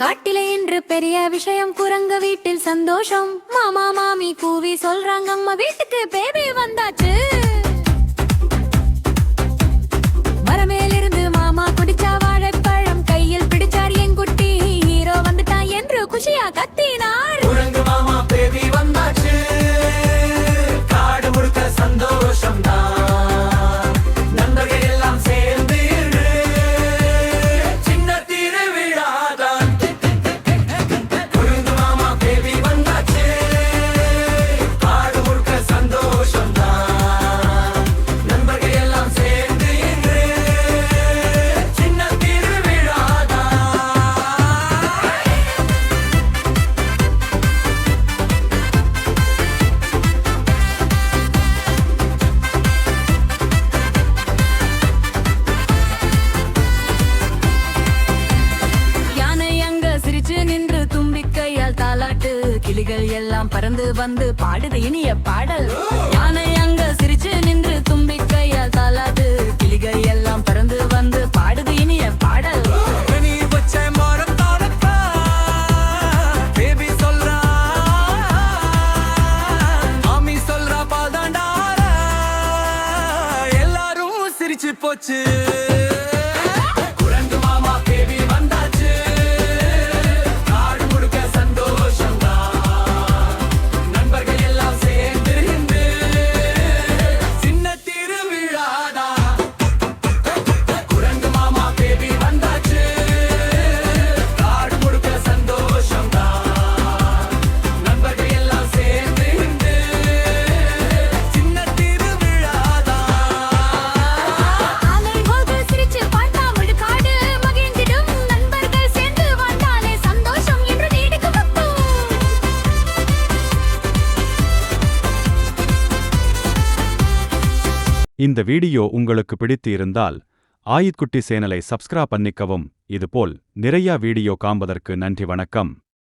காட்டிலே இன்று பெரிய விஷயம், குரங்கு வீட்டில் சந்தோஷம். மாமா மாமி கூவி சொல்றாங்க, அம்மா வீட்டுக்கு பேபி வந்தாச்சு. மரமேலிருந்து மாமா குடிச்சா வாழைப்பழம் கையில் பிடிச்சார், என் குட்டி ஹீரோ வந்துட்டான் என்று குஷியா கத்தினார். குரங்கு மாமா பேபி வந்தாச்சு, காடு முழுக்க சந்தோஷம் தான். நண்பர்கள் எல்லாம் சேர்ந்து சின்ன திருவிழாதான். குரங்கு மாமா பேபி வந்தாச்சு, காடு முழுக்க சந்தோஷம் தான். நண்பர்கள் எல்லாம் சேர்ந்து சின்ன திருவிழாதான். யானை அங்க சிரிச்சு நின்று தும்பிக்கையால் தாலாட்டு, கிளிகள் எல்லாம் பறந்து வந்து பாடுது இனிய பாடல். யானை அங்க சிரிச்சு நின்று தும்பிக்கையால் தாலாட்டு, கிளிகள் எல்லாம் பறந்து வந்து பாடுது இனிய பாடல். நீ வச்ச மரம் தானப்பா, பேபி சொல்றா, மாமி சொல்றா, பாதாண்டார எல்லாரும் சிரிச்சு போச்சு. குரங்கு மாமா பேபி வந்தாச்சு, காடு முழுக்க சந்தோஷம் தான். நண்பர்கள் எல்லாம் சேர்ந்து சின்ன திருவிழாதான். குரங்கு மாமா பேபி வந்தாச்சு, காடு முழுக்க சந்தோஷம் தான். நண்பர்கள் எல்லாம் சேர்ந்து சின்ன திருவிழாதான். அலைகள் சிரிச்சு பார்த்தா முழு காடு மகிழ்ந்திடும், நண்பர்கள் சேர்ந்து வந்தாலே சந்தோஷம் என்று நீடிக்கும். இந்த வீடியோ உங்களுக்கு பிடித்து இருந்தால் ஆயித்குட்டி சேனலை சப்ஸ்கிரைப் பண்ணிக்கவும். இதுபோல் நிறைய வீடியோ காண்பதற்கு நன்றி. வணக்கம்.